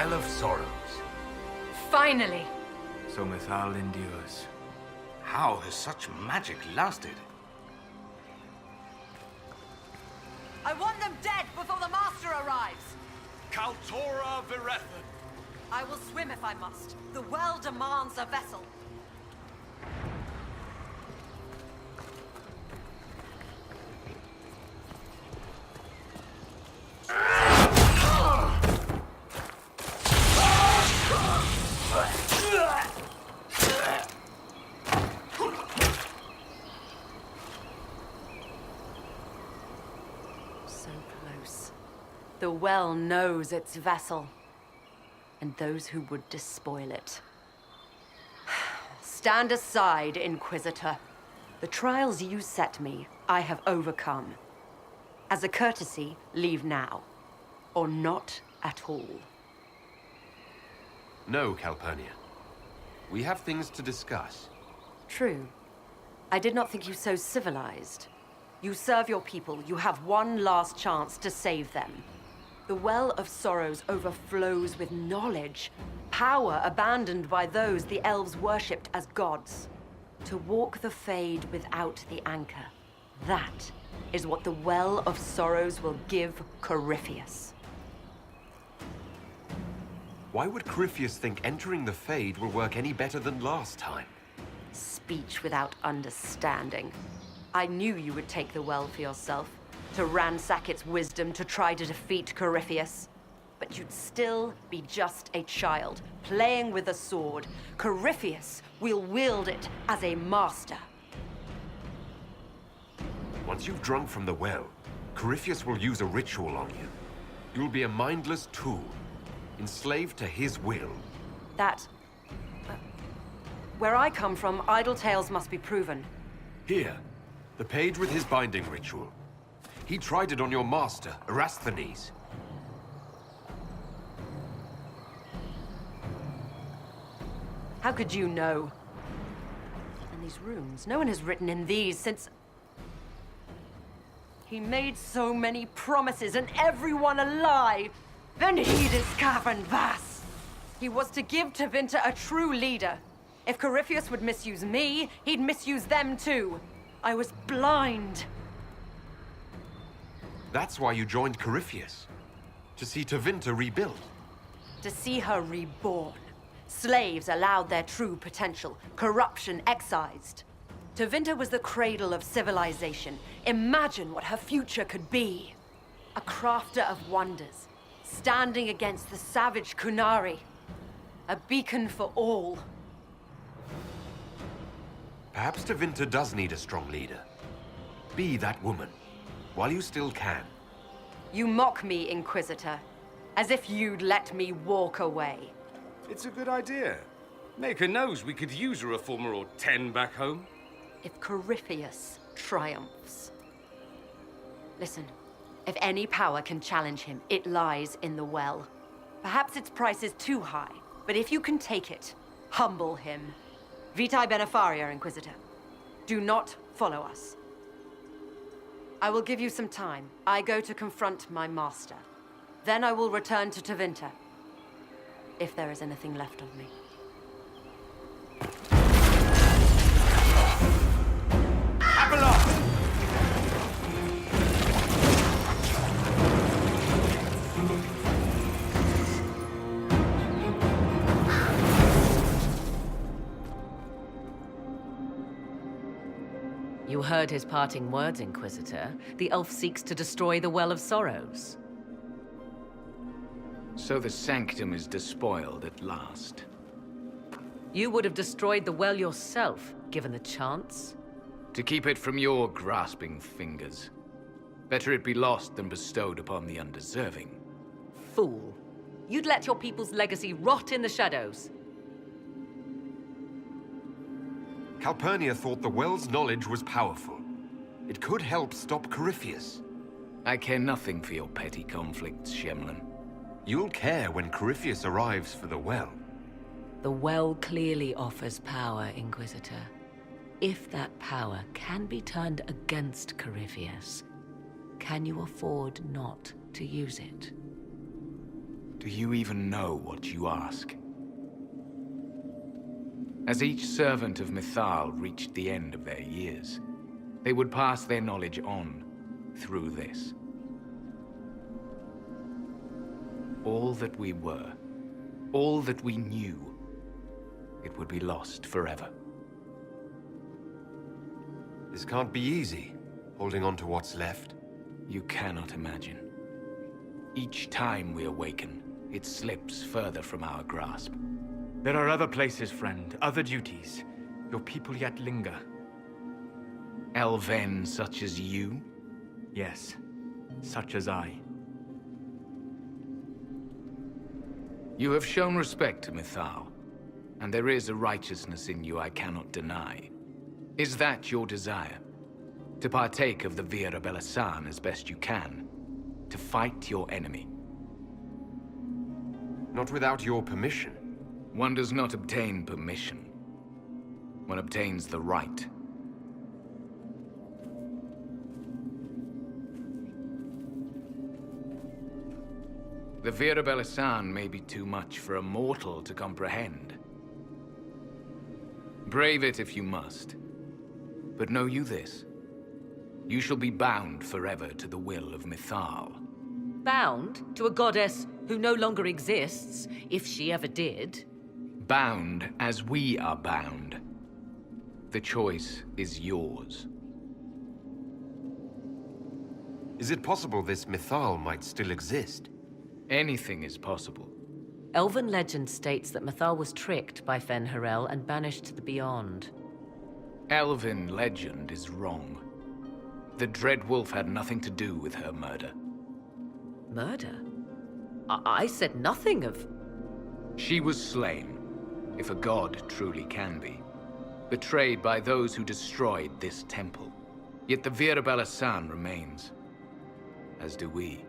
Well of Sorrows. Finally! So Mythal endures. How has such magic lasted? I want them dead before the Master arrives! Kaltora Virethan. I will swim if I must. The well demands a vessel. So close. The well knows its vessel, and those who would despoil it. Stand aside, Inquisitor. The trials you set me, I have overcome. As a courtesy, leave now. Or not at all. No, Calpurnia. We have things to discuss. True. I did not think you so civilized. You serve your people. You have one last chance to save them. The Well of Sorrows overflows with knowledge, power abandoned by those the elves worshipped as gods. To walk the Fade without the anchor. That is what the Well of Sorrows will give Corypheus. Why would Corypheus think entering the Fade will work any better than last time? Speech without understanding. I knew you would take the well for yourself, to ransack its wisdom to try to defeat Corypheus. But you'd still be just a child, playing with a sword. Corypheus will wield it as a master. Once you've drunk from the well, Corypheus will use a ritual on you. You'll be a mindless tool, enslaved to his will. That... where I come from, idle tales must be proven. Here, the page with his binding ritual. He tried it on your master, Erasthenes. How could you know? And these runes, no one has written in these since... He made so many promises, and everyone a lie! Then he is Cavern Vass! He was to give Tevinter a true leader. If Corypheus would misuse me, he'd misuse them too. I was blind. That's why you joined Corypheus. To see Tevinter rebuilt. To see her reborn. Slaves allowed their true potential, corruption excised. Tevinter was the cradle of civilization. Imagine what her future could be. A crafter of wonders, standing against the savage Kunari. A beacon for all. Perhaps Tevinter does need a strong leader. Be that woman, while you still can. You mock me, Inquisitor, as if you'd let me walk away. It's a good idea. Maker knows we could use a reformer or 10 back home. If Corypheus triumphs. Listen, if any power can challenge him, it lies in the well. Perhaps its price is too high, but if you can take it, humble him. Vitae Benefaria, Inquisitor. Do not follow us. I will give you some time. I go to confront my master. Then I will return to Tevinter. If there is anything left of me. You heard his parting words, Inquisitor. The elf seeks to destroy the Well of Sorrows. So the sanctum is despoiled at last. You would have destroyed the well yourself, given the chance. To keep it from your grasping fingers. Better it be lost than bestowed upon the undeserving. Fool. You'd let your people's legacy rot in the shadows. Calpurnia thought the well's knowledge was powerful. It could help stop Corypheus. I care nothing for your petty conflicts, Shemlin. You'll care when Corypheus arrives for the well. The well clearly offers power, Inquisitor. If that power can be turned against Corypheus, can you afford not to use it? Do you even know what you ask? As each servant of Mythal reached the end of their years, they would pass their knowledge on through this. All that we were, all that we knew, it would be lost forever. This can't be easy, holding on to what's left. You cannot imagine. Each time we awaken, it slips further from our grasp. There are other places, friend, other duties. Your people yet linger. Elven such as you? Yes, such as I. You have shown respect to Mythal, and there is a righteousness in you I cannot deny. Is that your desire? To partake of the Vira Belasan as best you can? To fight your enemy? Not without your permission. One does not obtain permission. One obtains the right. The Vira Belasan may be too much for a mortal to comprehend. Brave it if you must. But know you this. You shall be bound forever to the will of Mythal. Bound to a goddess who no longer exists, if she ever did. Bound as we are bound. The choice is yours. Is it possible this Mythal might still exist? Anything is possible. Elven legend states that Mythal was tricked by Fen-Harel and banished to the Beyond. Elven legend is wrong. The Dreadwolf had nothing to do with her murder. Murder? I said nothing of... She was slain, if a god truly can be. Betrayed by those who destroyed this temple. Yet the Vira Belasan remains. As do we.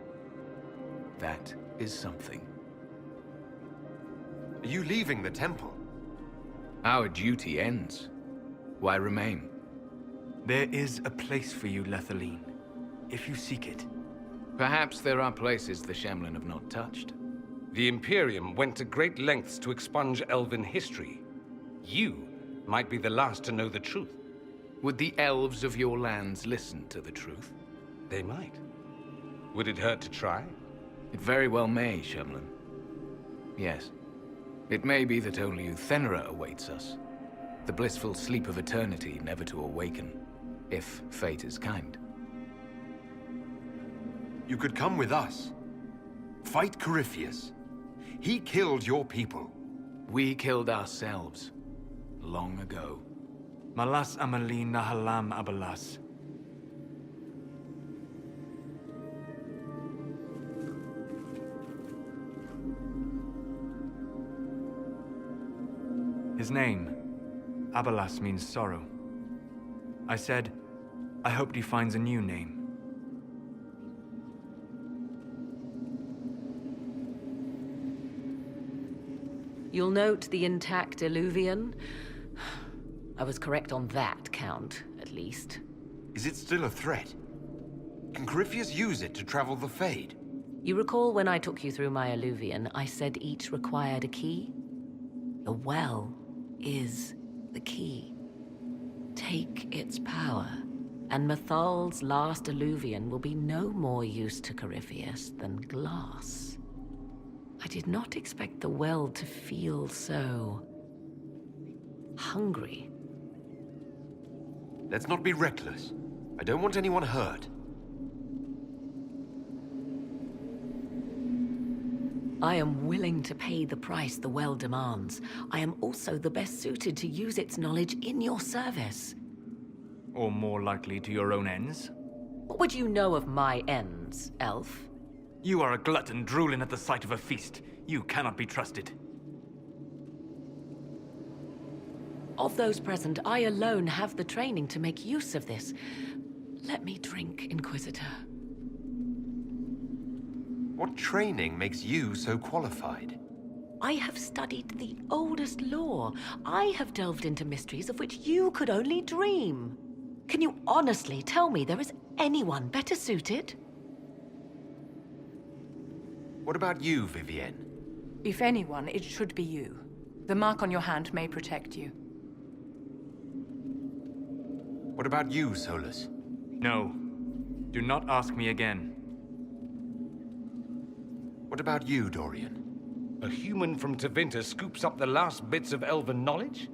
That is something. Are you leaving the temple? Our duty ends. Why remain? There is a place for you, Lethaline, if you seek it. Perhaps there are places the Shemlin have not touched. The Imperium went to great lengths to expunge Elven history. You might be the last to know the truth. Would the elves of your lands listen to the truth? They might. Would it hurt to try? It very well may, Shemlin. Yes. It may be that only Uthenera awaits us. The blissful sleep of eternity, never to awaken, if fate is kind. You could come with us. Fight Corypheus. He killed your people. We killed ourselves. Long ago. Malas Amalin Nahalam Abalas. His name, Abalas, means sorrow. I said, I hoped he finds a new name. You'll note the intact Illuvian. I was correct on that count, at least. Is it still a threat? Can Corypheus use it to travel the Fade? You recall when I took you through my Illuvian, I said each required a key? The well is the key. Take its power, and Mythal's last Illuvian will be no more use to Corypheus than glass. I did not expect the well to feel so... hungry. Let's not be reckless. I don't want anyone hurt. I am willing to pay the price the well demands. I am also the best suited to use its knowledge in your service. Or more likely to your own ends? What would you know of my ends, elf? You are a glutton drooling at the sight of a feast. You cannot be trusted. Of those present, I alone have the training to make use of this. Let me drink, Inquisitor. What training makes you so qualified? I have studied the oldest lore. I have delved into mysteries of which you could only dream. Can you honestly tell me there is anyone better suited? What about you, Vivienne? If anyone, it should be you. The mark on your hand may protect you. What about you, Solus? No. Do not ask me again. What about you, Dorian? A human from Tevinter scoops up the last bits of elven knowledge?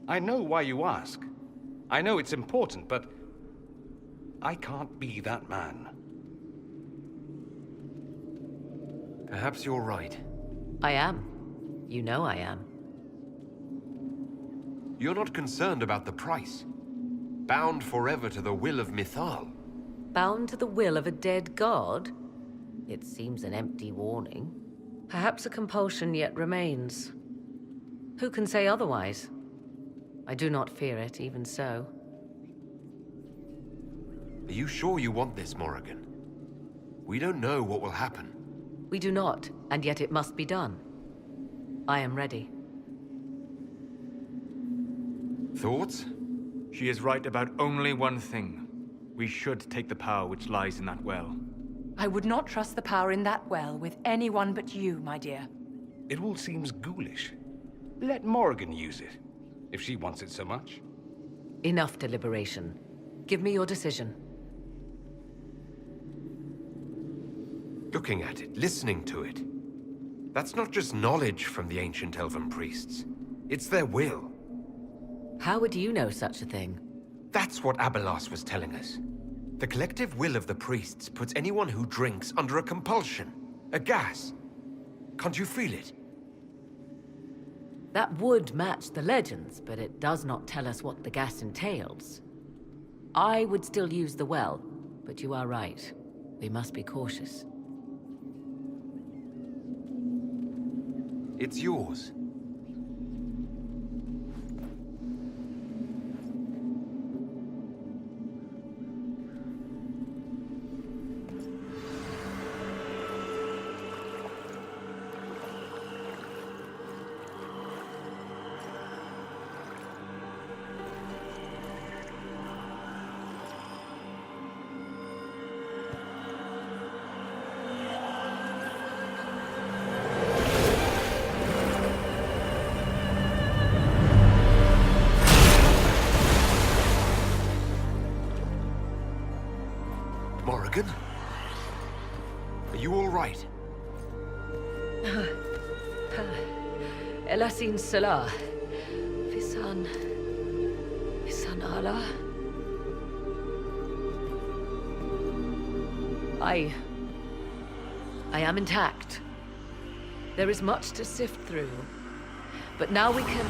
I know why you ask. I know it's important, but I can't be that man. Perhaps you're right. I am. You know I am. You're not concerned about the price. Bound forever to the will of Mythal. Bound to the will of a dead god? It seems an empty warning. Perhaps a compulsion yet remains. Who can say otherwise? I do not fear it, even so. Are you sure you want this, Morrigan? We don't know what will happen. We do not, and yet it must be done. I am ready. Thoughts? She is right about only one thing. We should take the power which lies in that well. I would not trust the power in that well with anyone but you, my dear. It all seems ghoulish. Let Morrigan use it, if she wants it so much. Enough deliberation. Give me your decision. Looking at it, listening to it. That's not just knowledge from the ancient elven priests. It's their will. How would you know such a thing? That's what Abelas was telling us. The collective will of the priests puts anyone who drinks under a compulsion. A gas. Can't you feel it? That would match the legends, but it does not tell us what the gas entails. I would still use the well, but you are right. We must be cautious. It's yours. Morrigan? Are you all right? Elasin Salah. Visan Allah. I am intact. There is much to sift through. But now we can...